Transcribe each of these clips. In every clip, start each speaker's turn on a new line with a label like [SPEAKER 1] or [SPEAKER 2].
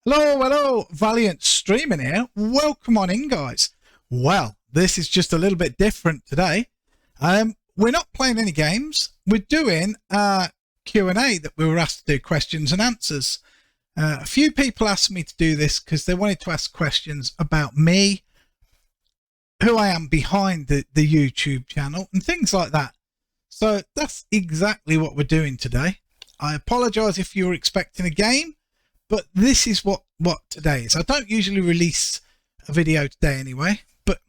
[SPEAKER 1] Hello, hello, Valiance streaming here. Welcome on in, guys. Well, this is just a little bit different today. We're not playing any games. We're doing a Q&A that we were asked to do, questions and answers. A few people asked me to do this because they wanted to ask questions about me, who I am behind the YouTube channel and things like that. So that's exactly what we're doing today. I apologise if you were expecting a game, but this is what today is. I don't usually release a video today anyway, but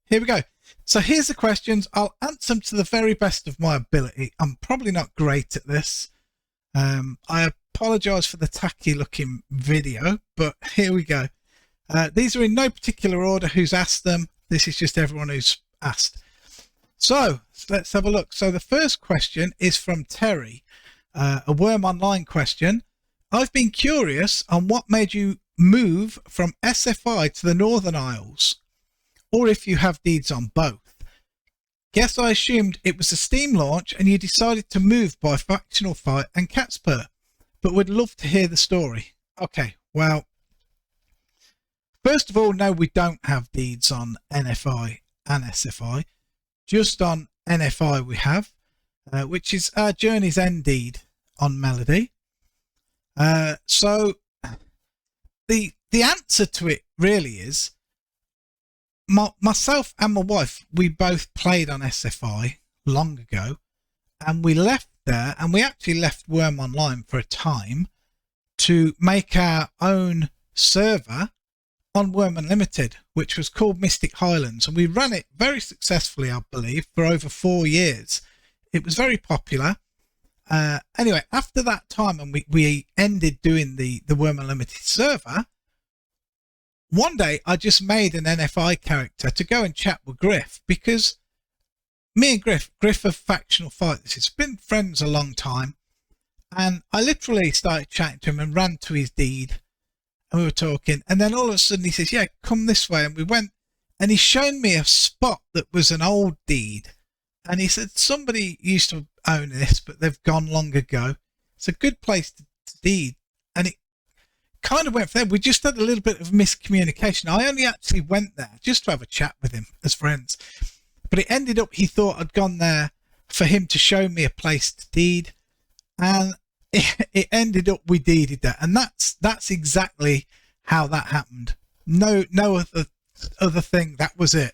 [SPEAKER 1] here we go. So here's the questions. I'll answer them to the very best of my ability. I'm probably not great at this. I apologise for the tacky looking video, but here we go. These are in no particular order who's asked them. This is just everyone who's asked. So let's have a look. So the first question is from Terry, a Wurm Online question. I've been curious on what made you move from SFI to the Northern Isles, or if you have deeds on both. Guess I assumed it was a Steam launch and you decided to move by factional fight and Catspur, but would love to hear the story. Okay, well, first of all, no, we don't have deeds on NFI and SFI. Just on NFI we have, which is our Journey's End deed on Melody. So the answer to it really is myself and my wife, we both played on SFI long ago, and we left there, and we actually left Wurm Online for a time to make our own server on Wurm Unlimited, which was called Mystic Highlands, and we ran it very successfully, I believe, for over 4 years. It was very popular. Anyway, after that time, and we ended doing the Wurm Unlimited server, one day I just made an NFI character to go and chat with Griff, because me and Griff of Factional Fight, this has been friends a long time, and I literally started chatting to him and ran to his deed, and we were talking, and then all of a sudden he says, yeah, come this way, and we went, and he's shown me a spot that was an old deed, and he said somebody used to own this, but they've gone long ago. It's a good place to deed, and it kind of went from there. We just had a little bit of miscommunication. I only actually went there just to have a chat with him as friends, but it ended up he thought I'd gone there for him to show me a place to deed, and it ended up we deeded that, and that's exactly how that happened. No other thing. That was it.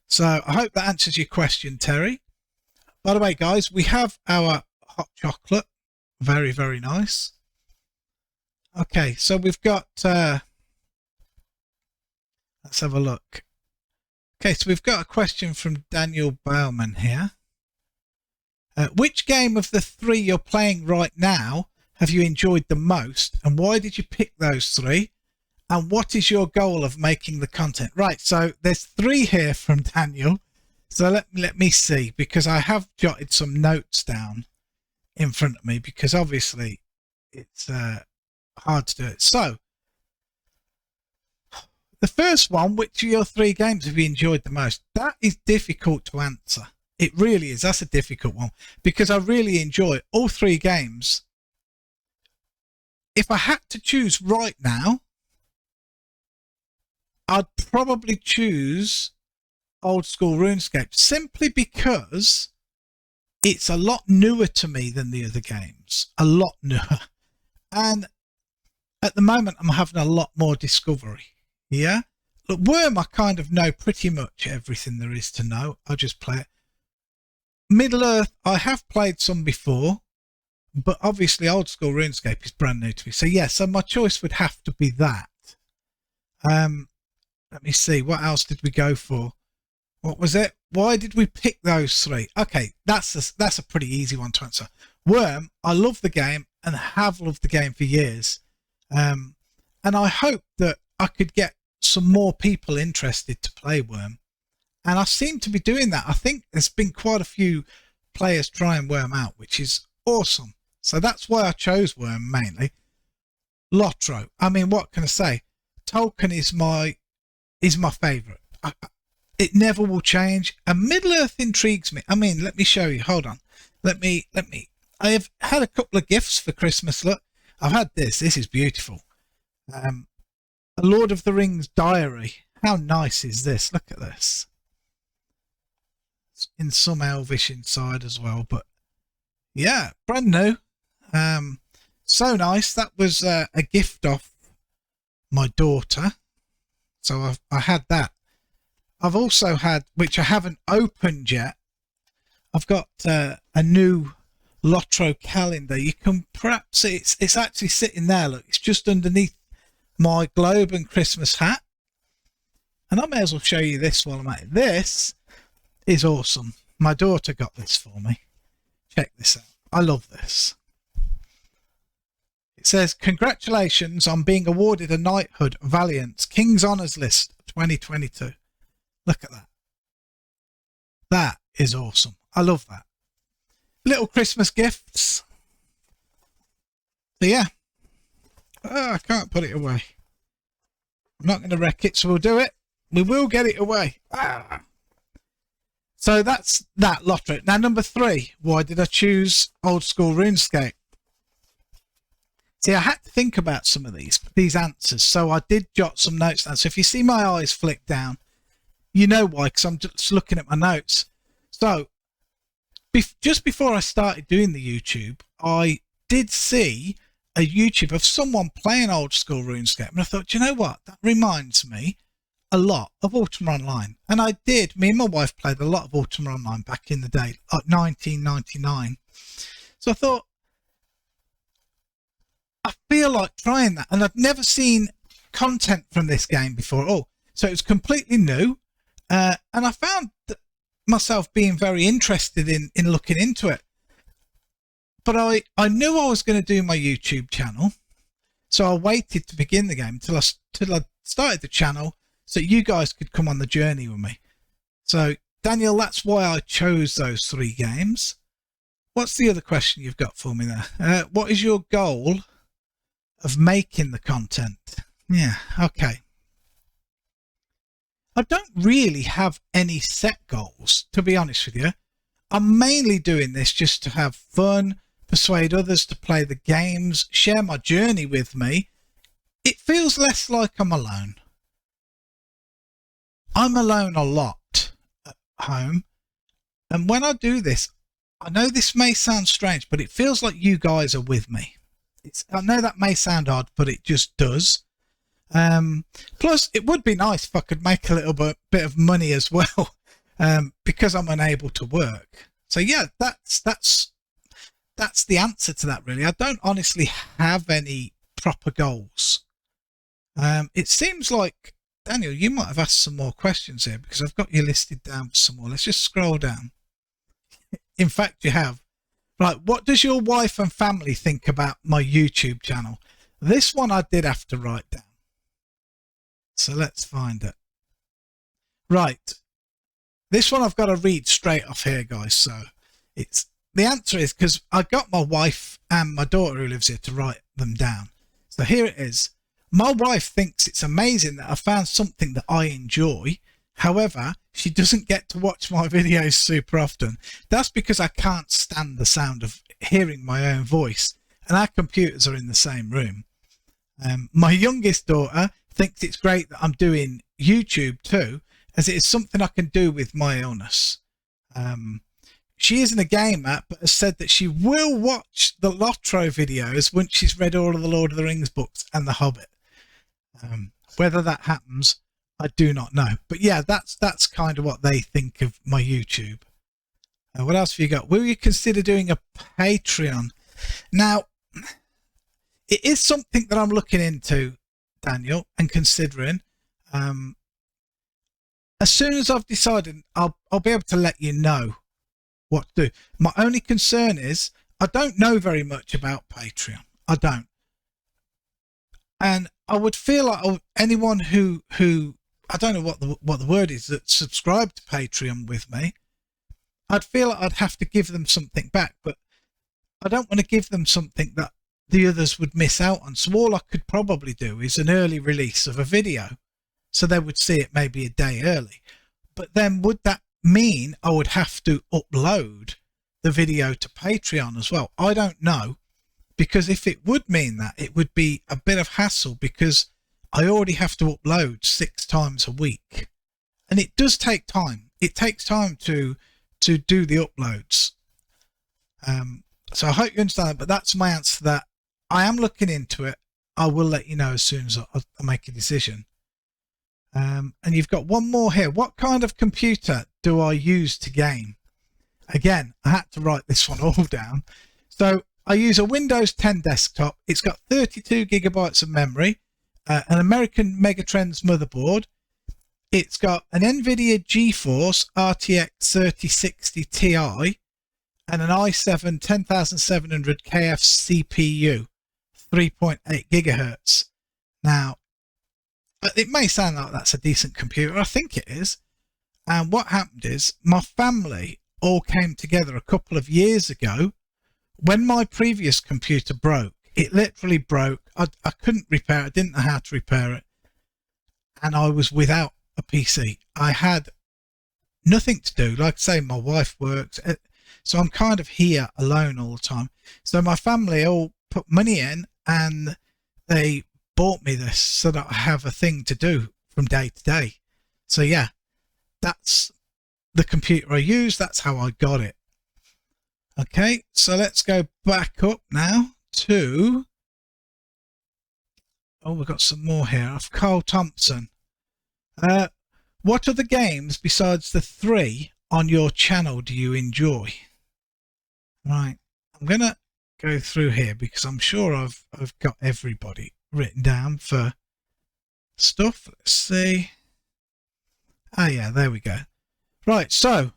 [SPEAKER 1] So I hope that answers your question, Terry. By the way, guys, we have our hot chocolate. Very, very nice. Okay, so we've got, let's have a look. Okay, so we've got a question from Daniel Bauman here. Which game of the 3 you're playing right now have you enjoyed the most, and why did you pick those 3? And what is your goal of making the content? Right, so there's 3 here from Daniel. So let me see, because I have jotted some notes down in front of me, because obviously it's hard to do it. So the first one, which of your 3 games have you enjoyed the most? That is difficult to answer. It really is. That's a difficult one, because I really enjoy all 3 games. If I had to choose right now, I'd probably choose Old School RuneScape, simply because it's a lot newer to me than the other games. A lot newer. And at the moment, I'm having a lot more discovery. Yeah? Look, Wurm, I kind of know pretty much everything there is to know. I just play it. Middle-earth, I have played some before, but obviously Old School RuneScape is brand new to me. So yeah, so my choice would have to be that. Let me see, what else did we go for? What was it? Why did we pick those 3? Okay, that's a pretty easy one to answer. Wurm, I love the game and have loved the game for years. And I hope that I could get some more people interested to play Wurm. And I seem to be doing that. I think there's been quite a few players trying Wurm out, which is awesome. So that's why I chose Wurm mainly. Lotro, I mean, what can I say? Tolkien is my favourite. It never will change. And Middle-earth intrigues me. I mean, let me show you. Hold on. Let me. I have had a couple of gifts for Christmas. Look, I've had this. This is beautiful. A Lord of the Rings diary. How nice is this? Look at this. It's in some Elvish inside as well, but yeah, brand new. So nice. That was a gift off my daughter. So I had that. I've also had, which I haven't opened yet, I've got a new Lotro calendar. You can perhaps see it's actually sitting there. Look, it's just underneath my globe and Christmas hat. And I may as well show you this while I'm at it. This is awesome. My daughter got this for me. Check this out. I love this. It says, congratulations on being awarded a knighthood, Valiance, King's Honours List 2022. Look at that. That is awesome. I love that. Little Christmas gifts. So yeah. Oh, I can't put it away. I'm not going to wreck it, so we'll do it. We will get it away. Ah. So that's that lottery. Now, number 3. Why did I choose old school RuneScape? See, I had to think about some of these answers, so I did jot some notes down. So if you see my eyes flick down, you know why, because I'm just looking at my notes. So just before I started doing the YouTube, I did see a YouTube of someone playing old school RuneScape, and I thought, you know what, that reminds me a lot of Ultima Online. And I did. Me and my wife played a lot of Ultima Online back in the day, like 1999. So I thought, I feel like trying that, and I've never seen content from this game before at all. So it was completely new, and I found myself being very interested in looking into it. But I knew I was going to do my YouTube channel, so I waited to begin the game till I started the channel, so you guys could come on the journey with me. So Daniel, that's why I chose those 3 games. What's the other question you've got for me there? What is your goal of making the content? Yeah, okay. I don't really have any set goals, to be honest with you. I'm mainly doing this just to have fun, persuade others to play the games, share my journey with me. It feels less like I'm alone. I'm alone a lot at home, and when I do this, I know this may sound strange, but it feels like you guys are with me. I know that may sound odd, but it just does. Plus, it would be nice if I could make a little bit of money as well, because I'm unable to work. So yeah, that's the answer to that, really. I don't honestly have any proper goals. It seems like, Daniel, you might have asked some more questions here, because I've got you listed down for some more. Let's just scroll down. In fact, you have. Right, what does your wife and family think about my YouTube channel? This one I did have to write down. So let's find it. Right. This one I've got to read straight off here, guys. So the answer is, because I got my wife and my daughter who lives here to write them down. So here it is. My wife thinks it's amazing that I found something that I enjoy. However, she doesn't get to watch my videos super often. That's because I can't stand the sound of hearing my own voice, and our computers are in the same room. My youngest daughter thinks it's great that I'm doing YouTube too, as it is something I can do with my illness. She isn't a gamer, but has said that she will watch the Lotro videos once she's read all of the Lord of the Rings books and The Hobbit. Whether that happens, I do not know. But yeah, that's kind of what they think of my YouTube. What else have you got? Will you consider doing a Patreon? Now, it is something that I'm looking into, Daniel, and considering. As soon as I've decided, I'll be able to let you know what to do. My only concern is I don't know very much about Patreon. I don't. And I would feel like anyone who I don't know what the word is, that subscribed to Patreon with me, I'd feel like I'd have to give them something back, but I don't want to give them something that the others would miss out on. So all I could probably do is an early release of a video, so they would see it maybe a day early. But then would that mean I would have to upload the video to Patreon as well? I don't know, because if it would mean that, it would be a bit of hassle because I already have to upload 6 times a week, and it does take time. It takes time to do the uploads. So I hope you understand that, but that's my answer to that. I am looking into it. I will let you know as soon as I make a decision. And you've got one more here. What kind of computer do I use to game? Again, I had to write this one all down. So I use a Windows 10 desktop. It's got 32 gigabytes of memory, an American Megatrends motherboard. It's got an NVIDIA GeForce RTX 3060 Ti and an i7 10700 KF CPU, 3.8 gigahertz. Now, it may sound like that's a decent computer. I think it is. And what happened is my family all came together a couple of years ago when my previous computer broke. It literally broke. I couldn't repair it. I didn't know how to repair it. And I was without a PC. I had nothing to do. Like I say, my wife works. So I'm kind of here alone all the time. So my family all put money in and they bought me this so that I have a thing to do from day to day. So yeah, that's the computer I use. That's how I got it. Okay, so let's go back up now to, oh, we've got some more here of Carl Thompson. What other games besides the 3 on your channel do you enjoy? Right, I'm gonna go through here because I'm sure I've got everybody written down for stuff. Let's see. Ah, yeah, there we go. Right, so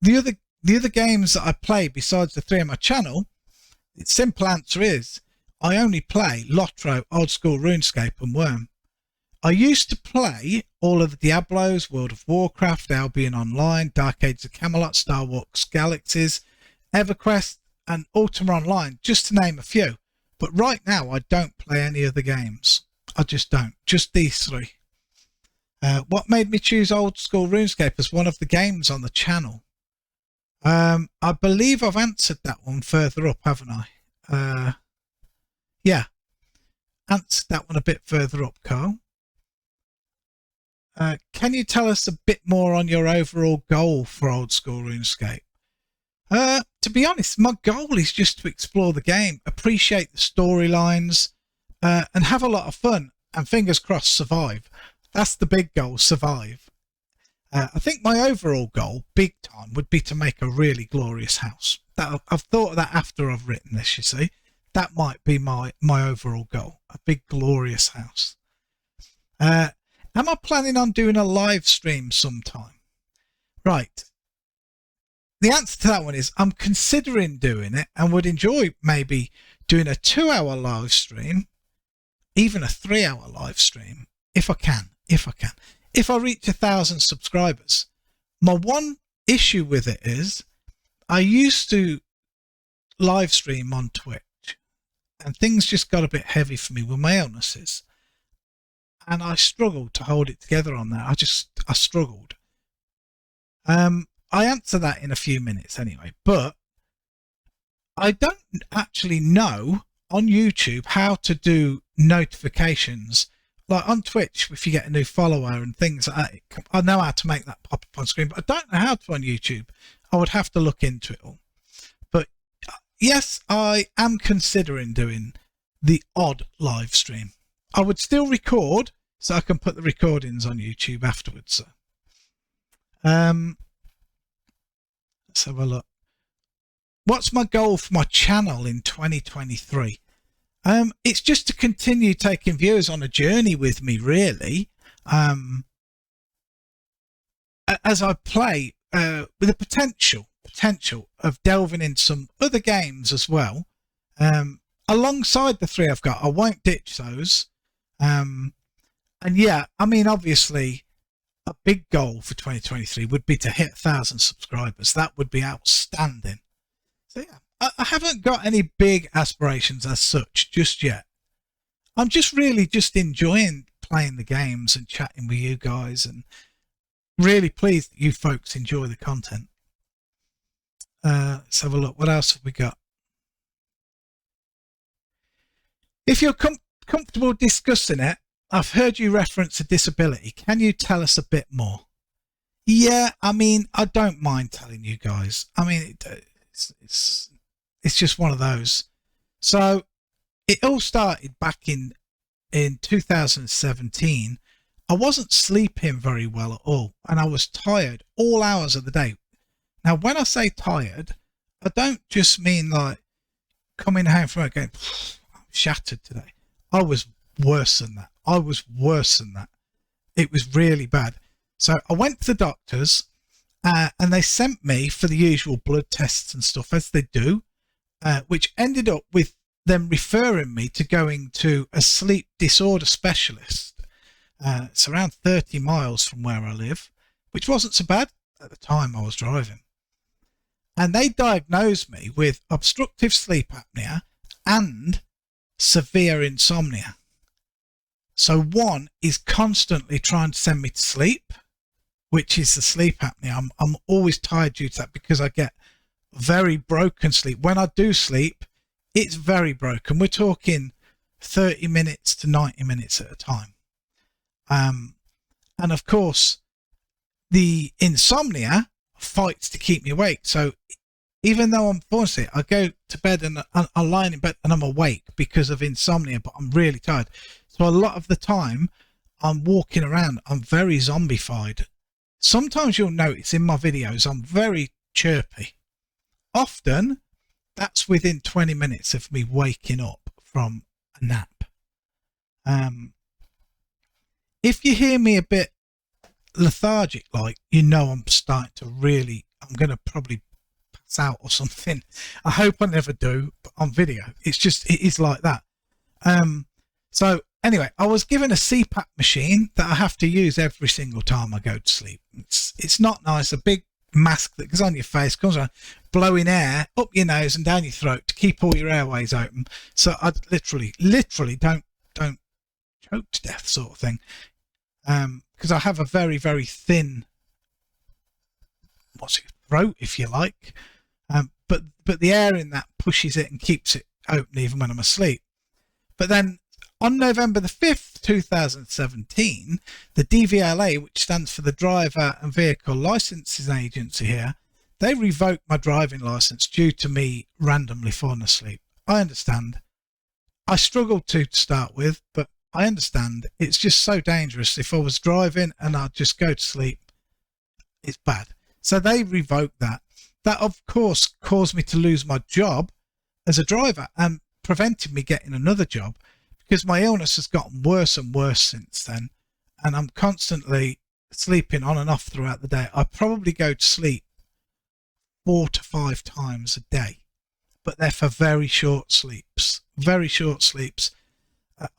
[SPEAKER 1] the other games that I play besides the 3 on my channel, the simple answer is I only play Lotro, Old School RuneScape and Wurm. I used to play all of the Diablos, World of Warcraft, Albion Online, Dark Ages of Camelot, Star Wars Galaxies, EverQuest and Ultima Online, just to name a few. But right now I don't play any other games. I just don't. Just these 3. What made me choose Old School RuneScape as one of the games on the channel? I believe I've answered that one further up, haven't I? Yeah, answered that one a bit further up, Carl. Can you tell us a bit more on your overall goal for Old School RuneScape? To be honest, my goal is just to explore the game, appreciate the storylines, and have a lot of fun, and fingers crossed survive. That's the big goal, survive. I think my overall goal, big time, would be to make a really glorious house. I've thought of that after I've written this, you see. That might be my overall goal, a big glorious house. Am I planning on doing a live stream sometime? Right. The answer to that one is I'm considering doing it and would enjoy maybe doing a 2-hour live stream, even a 3-hour live stream, if I can. If I reach 1,000 subscribers. My one issue with it is I used to live stream on Twitch and things just got a bit heavy for me with my illnesses. And I struggled to hold it together on that. I struggled. I answer that in a few minutes anyway, but I don't actually know on YouTube how to do notifications. Like on Twitch, if you get a new follower and things like that, I know how to make that pop up on screen, but I don't know how to on YouTube. I would have to look into it all. But yes, I am considering doing the odd live stream. I would still record so I can put the recordings on YouTube afterwards. So. Let's have a look. What's my goal for my channel in 2023? It's just to continue taking viewers on a journey with me, really. As I play, with the potential of delving into some other games as well. Alongside the 3 I've got, I won't ditch those. And yeah, I mean, obviously, a big goal for 2023 would be to hit 1,000 subscribers. That would be outstanding. So yeah, I haven't got any big aspirations as such just yet. I'm just really enjoying playing the games and chatting with you guys, and really pleased that you folks enjoy the content. Let's have a look. What else have we got? If you're comfortable discussing it, I've heard you reference a disability. Can you tell us a bit more? Yeah, I mean, I don't mind telling you guys. I mean, it's just one of those. So it all started back in 2017. I wasn't sleeping very well at all, and I was tired all hours of the day. Now, when I say tired, I don't just mean like coming home from work going, I'm shattered today. I was worse than that. It was really bad. So I went to the doctors, and they sent me for the usual blood tests and stuff, as they do, which ended up with them referring me to going to a sleep disorder specialist. It's around 30 miles from where I live, which wasn't so bad at the time I was driving. And they diagnosed me with obstructive sleep apnea and severe insomnia. So one is constantly trying to send me to sleep, which is the sleep apnea. I'm always tired due to that because I get very broken sleep. When I do sleep, it's very broken. We're talking 30 minutes to 90 minutes at a time. And of course, the insomnia fights to keep me awake. So even though I'm falling asleep, I go to bed and I lie in bed and I'm awake because of insomnia, but I'm really tired. So a lot of the time I'm walking around, I'm very zombified. Sometimes you'll notice in my videos, I'm very chirpy. Often that's within 20 minutes of me waking up from a nap. If you hear me a bit lethargic, like, you know, I'm going to probably pass out or something. I hope I never do, but on video, it is like that. So anyway, I was given a CPAP machine that I have to use every single time I go to sleep. It's not nice. A big mask that goes on your face, comes around, blowing air up your nose and down your throat to keep all your airways open. So I literally don't choke to death, sort of thing. Because I have a very, very thin, throat, if you like. But the air in that pushes it and keeps it open even when I'm asleep. But then on November the 5th, 2017, the DVLA, which stands for the Driver and Vehicle Licensing Agency here, they revoked my driving license due to me randomly falling asleep. I understand. I struggled to start with, but I understand. It's just so dangerous. If I was driving and I'd just go to sleep, it's bad. So they revoked that. That, of course, caused me to lose my job as a driver and prevented me getting another job because my illness has gotten worse and worse since then. And I'm constantly sleeping on and off throughout the day. I probably go to sleep 4 to 5 times a day, but they're for very short sleeps. Very short sleeps.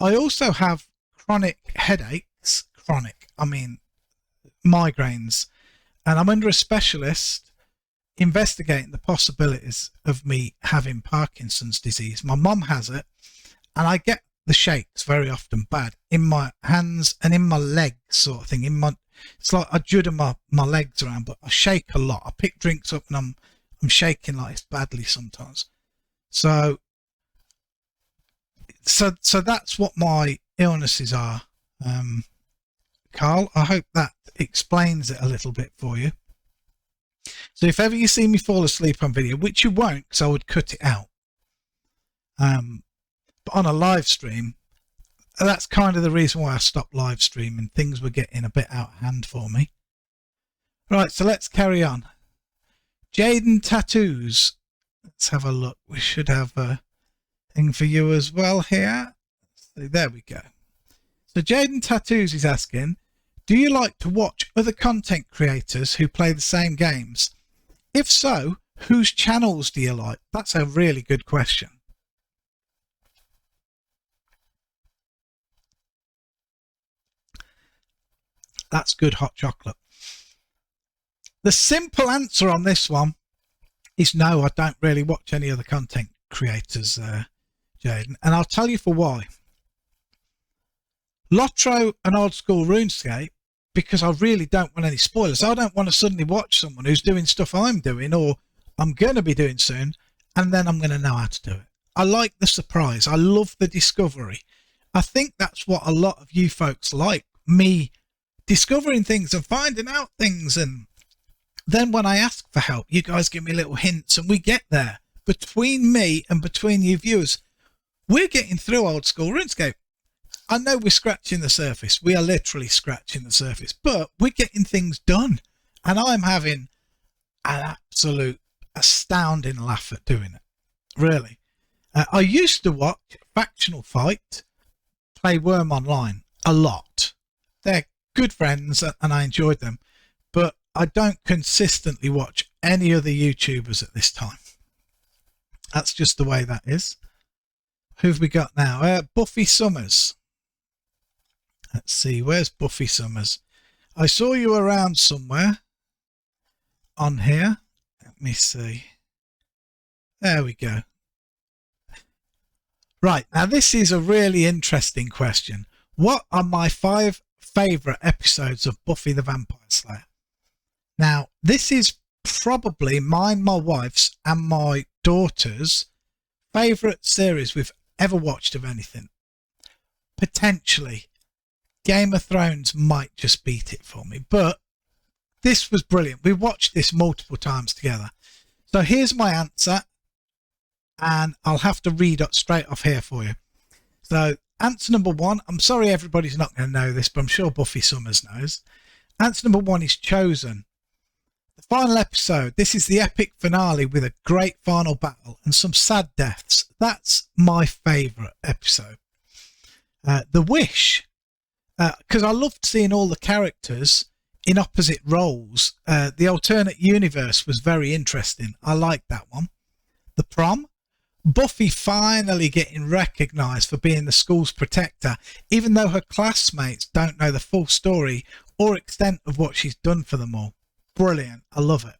[SPEAKER 1] I also have chronic headaches. I mean migraines. And I'm under a specialist investigating the possibilities of me having Parkinson's disease. My mum has it, and I get the shakes very often bad in my hands and in my legs, sort of thing. It's like I judder my legs around, but I shake a lot. I pick drinks up and I'm shaking like it's badly sometimes. So that's what my illnesses are. Carl, I hope that explains it a little bit for you. So if ever you see me fall asleep on video, which you won't because I would cut it out, but on a live stream, that's kind of the reason why I stopped live streaming. Things were getting a bit out of hand for me. Right, so let's carry on. Jaden Tattoos. Let's have a look. We should have a thing for you as well here. So there we go. So Jaden Tattoos is asking, do you like to watch other content creators who play the same games? If so, whose channels do you like? That's a really good question. That's good hot chocolate. The simple answer on this one is no, I don't really watch any other content creators, Jaden. And I'll tell you for why. Lotro and Old School RuneScape, because I really don't want any spoilers. I don't want to suddenly watch someone who's doing stuff I'm doing or I'm going to be doing soon, and then I'm going to know how to do it. I like the surprise. I love the discovery. I think that's what a lot of you folks like, me discovering things and finding out things. And then when I ask for help, you guys give me little hints and we get there. Between me and between you viewers, we're getting through old school RuneScape. I know we're scratching the surface. We are literally scratching the surface, but we're getting things done. And I'm having an absolute astounding laugh at doing it. Really. I used to watch Factional Fight play Wurm Online a lot. They're good friends and I enjoyed them, but I don't consistently watch any other YouTubers at this time. That's just the way that is. Who've we got now? Buffy Summers. Let's see, where's Buffy Summers? I saw you around somewhere on here. Let me see. There we go. Right, now this is a really interesting question. What are my 5 favourite episodes of Buffy the Vampire Slayer? Now, this is probably mine, my wife's and my daughter's favourite series we've ever watched of anything. Potentially. Game of Thrones might just beat it for me, but this was brilliant. We watched this multiple times together. So here's my answer, and I'll have to read it straight off here for you. So answer number 1, I'm sorry everybody's not going to know this, but I'm sure Buffy Summers knows. Answer number 1 is Chosen. The final episode. This is the epic finale with a great final battle and some sad deaths. That's my favourite episode. The Wish. Because I loved seeing all the characters in opposite roles. The alternate universe was very interesting. I liked that one. The Prom. Buffy finally getting recognised for being the school's protector, even though her classmates don't know the full story or extent of what she's done for them all. Brilliant. I love it.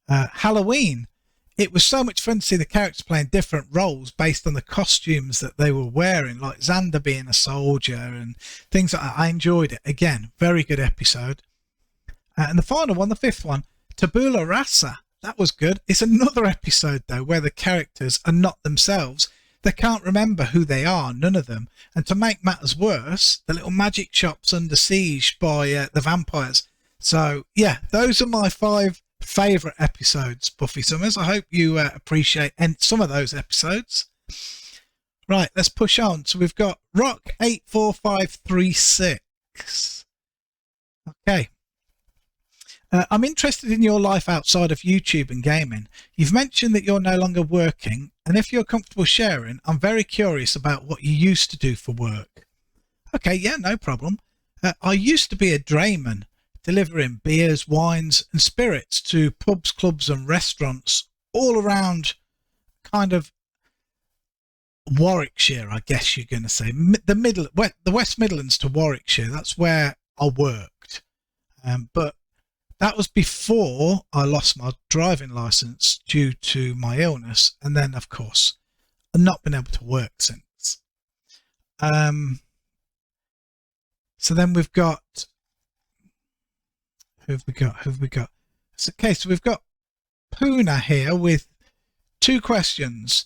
[SPEAKER 1] Halloween. It was so much fun to see the characters playing different roles based on the costumes that they were wearing, like Xander being a soldier and things like that. I enjoyed it. Again, very good episode. And the final one, the 5th one, Tabula Rasa. That was good. It's another episode, though, where the characters are not themselves. They can't remember who they are, none of them. And to make matters worse, the little magic shop's under siege by the vampires. So, yeah, those are my 5 favourite episodes, Buffy Summers. I hope you appreciate some of those episodes. Right, let's push on. So we've got Rock 84536. Okay. I'm interested in your life outside of YouTube and gaming. You've mentioned that you're no longer working, and if you're comfortable sharing, I'm very curious about what you used to do for work. Okay, yeah, no problem. I used to be a drayman, delivering beers, wines and spirits to pubs, clubs and restaurants all around kind of Warwickshire, I guess you're going to say. The West Midlands to Warwickshire, that's where I worked. But that was before I lost my driving licence due to my illness. And then, of course, I've not been able to work since. So then we've got... Who have we got? Okay, so we've got Puna here with 2 questions.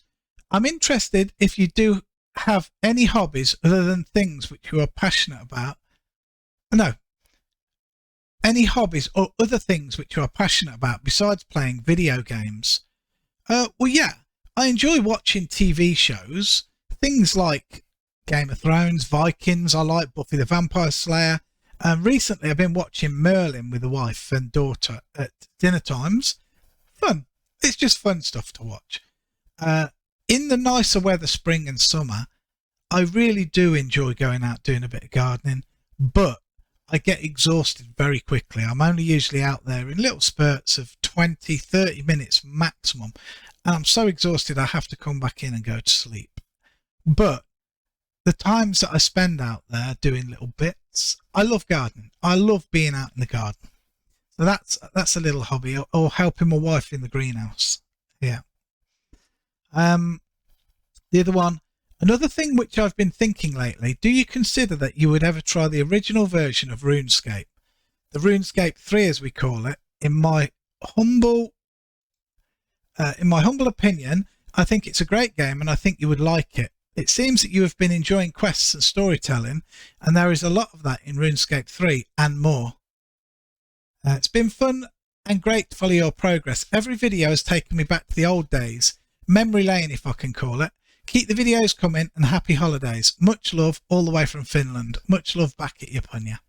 [SPEAKER 1] I'm interested if you do have any hobbies other than things which you are passionate about. No. Any hobbies or other things which you are passionate about besides playing video games? Well, yeah. I enjoy watching TV shows. Things like Game of Thrones, Vikings. I like Buffy the Vampire Slayer. Recently, I've been watching Merlin with the wife and daughter at dinner times. Fun. It's just fun stuff to watch. In the nicer weather, spring and summer, I really do enjoy going out doing a bit of gardening, but I get exhausted very quickly. I'm only usually out there in little spurts of 20, 30 minutes maximum. And I'm so exhausted, I have to come back in and go to sleep. But the times that I spend out there doing little bits, I love gardening. I love being out in the garden. So that's a little hobby, or helping my wife in the greenhouse. Yeah. The other one, another thing which I've been thinking lately, do you consider that you would ever try the original version of RuneScape? The RuneScape 3, as we call it, in my humble opinion, I think it's a great game and I think you would like it. It seems that you have been enjoying quests and storytelling, and there is a lot of that in RuneScape 3 and more. It's been fun and great to follow your progress. Every video has taken me back to the old days. Memory lane, if I can call it. Keep the videos coming and happy holidays. Much love all the way from Finland. Much love back at you, Punya.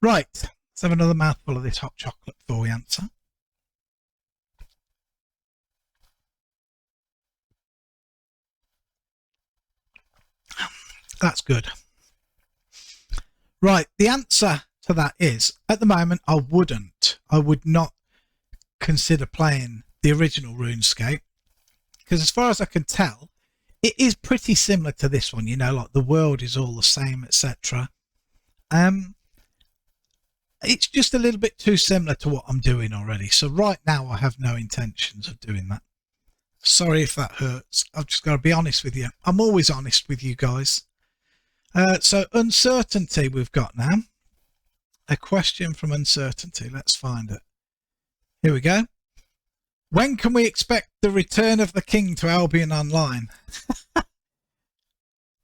[SPEAKER 1] Right, let's have another mouthful of this hot chocolate before we answer. That's good. Right, the answer to that is, at the moment, I would not consider playing the original RuneScape, because as far as I can tell, it is pretty similar to this one, you know, like the world is all the same, etc. It's just a little bit too similar to what I'm doing already. So right now I have no intentions of doing that. Sorry if that hurts. I've just got to be honest with you. I'm always honest with you guys. So uncertainty we've got now. A question from uncertainty. Let's find it. Here we go. When can we expect the return of the king to Albion Online?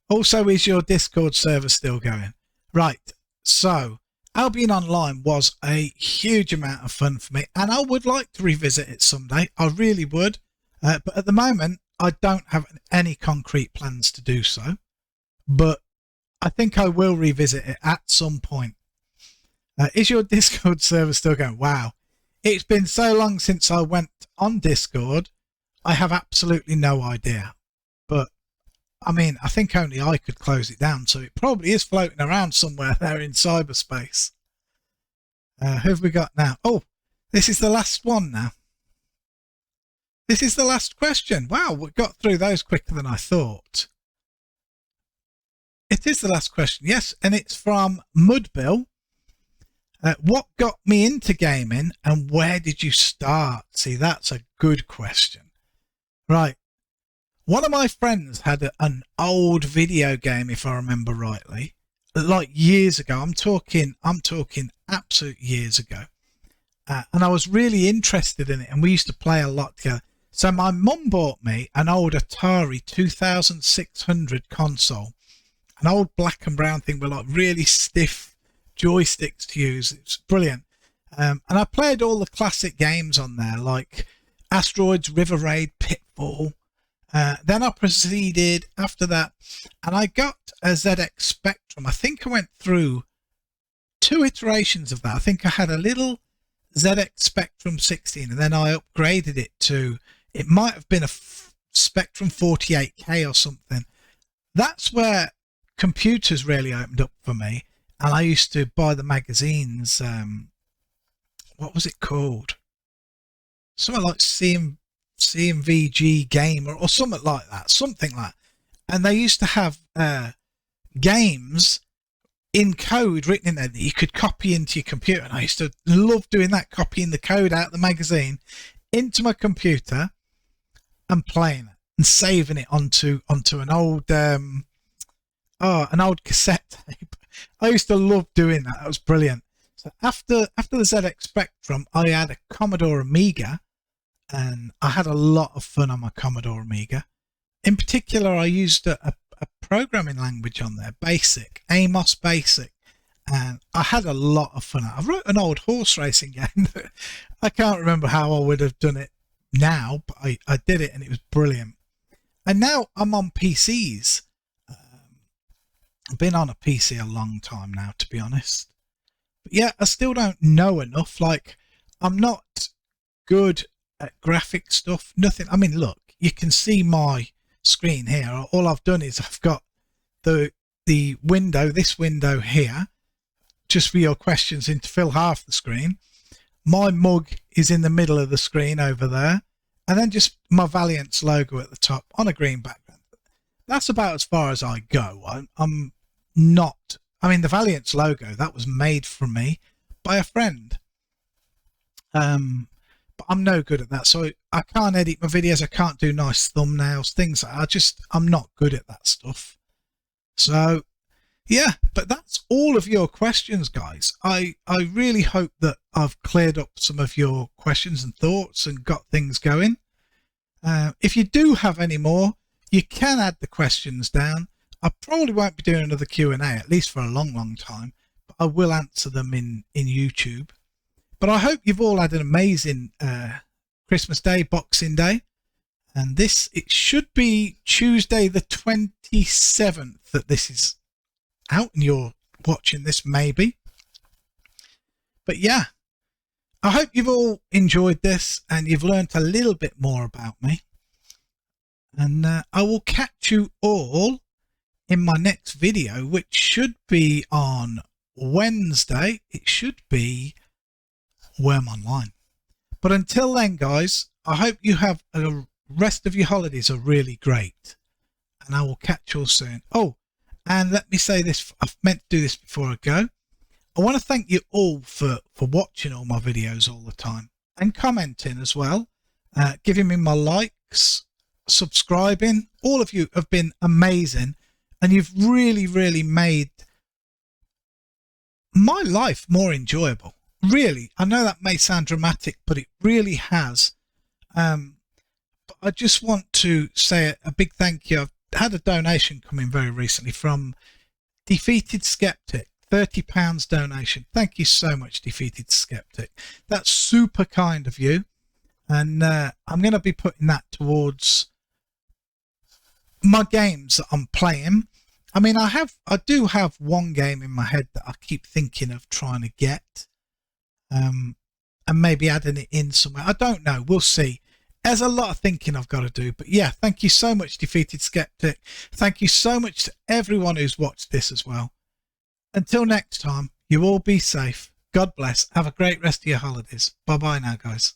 [SPEAKER 1] Also, is your Discord server still going? Right. So Albion Online was a huge amount of fun for me, and I would like to revisit it someday. I really would. But at the moment, I don't have any concrete plans to do so. But I think I will revisit it at some point. Is your Discord server still going? Wow. It's been so long since I went on Discord. I have absolutely no idea. But, I mean, I think only I could close it down. So it probably is floating around somewhere there in cyberspace. Who have we got now? Oh, this is the last one now. This is the last question. Wow, we got through those quicker than I thought. It is the last question, yes, and it's from Mudbill. What got me into gaming and where did you start? See, that's a good question. Right. One of my friends had an old video game, if I remember rightly, like years ago. I'm talking absolute years ago. And I was really interested in it, and we used to play a lot together. So my mum bought me an old Atari 2600 console. An old black and brown thing with like really stiff joysticks to use. It's brilliant. And I played all the classic games on there, like Asteroids, River Raid, Pitfall. Then I proceeded after that, and I got a ZX Spectrum. I think I went through 2 iterations of that. I think I had a little ZX Spectrum 16, and then I upgraded it to, it might have been a Spectrum 48K or something. That's where computers really opened up for me, and I used to buy the magazines. What was it called? Something like CMVG Gamer or something like that. And they used to have games in code written in there that you could copy into your computer, and I used to love doing that, copying the code out of the magazine into my computer and playing it and saving it onto an old cassette tape. I used to love doing that. That was brilliant. So after the ZX Spectrum, I had a Commodore Amiga, and I had a lot of fun on my Commodore Amiga. In particular, I used a programming language on there, BASIC, Amos Basic, and I had a lot of fun. I wrote an old horse racing game. I can't remember how I would have done it now, but I did it, and it was brilliant. And now I'm on PCs. I've been on a PC a long time now, to be honest. But yeah, I still don't know enough. Like, I'm not good at graphic stuff. Nothing. I mean, look, you can see my screen here. All I've done is I've got the window, this window here, just for your questions, in to fill half the screen. My mug is in the middle of the screen over there, and then just my Valiance logo at the top on a green background. That's about as far as I go. I'm not, I mean, the Valiance logo, that was made for me by a friend. But I'm no good at that. So I can't edit my videos. I can't do nice thumbnails, things like that. I'm not good at that stuff. So yeah, but that's all of your questions, guys. I really hope that I've cleared up some of your questions and thoughts and got things going. If you do have any more, you can add the questions down. I probably won't be doing another Q&A, at least for a long time, but I will answer them in YouTube. But I hope you've all had an amazing Christmas Day, Boxing Day. And it should be Tuesday the 27th that this is out and you're watching this, maybe. But yeah, I hope you've all enjoyed this and you've learnt a little bit more about me. And I will catch you all in my next video, which should be on Wednesday. It should be Wurm Online. But until then, guys, I hope you have a rest of your holidays are really great. And I will catch you all soon. Oh, and let me say this. I've meant to do this before I go. I want to thank you all for watching all my videos all the time and commenting as well, giving me my likes, subscribing. All of you have been amazing and you've really made my life more enjoyable. Really, I know that may sound dramatic, but it really has. But I just want to say a big thank you. I've had a donation come in very recently from Defeated Skeptic. £30 donation. Thank you so much, Defeated Skeptic. That's super kind of you. And I'm going to be putting that towards my games that I'm playing. I mean, I do have one game in my head that I keep thinking of trying to get. And maybe adding it in somewhere. I don't know. We'll see. There's a lot of thinking I've got to do. But yeah, thank you so much, Defeated Skeptic. Thank you so much to everyone who's watched this as well. Until next time, you all be safe. God bless. Have a great rest of your holidays. Bye-bye now, guys.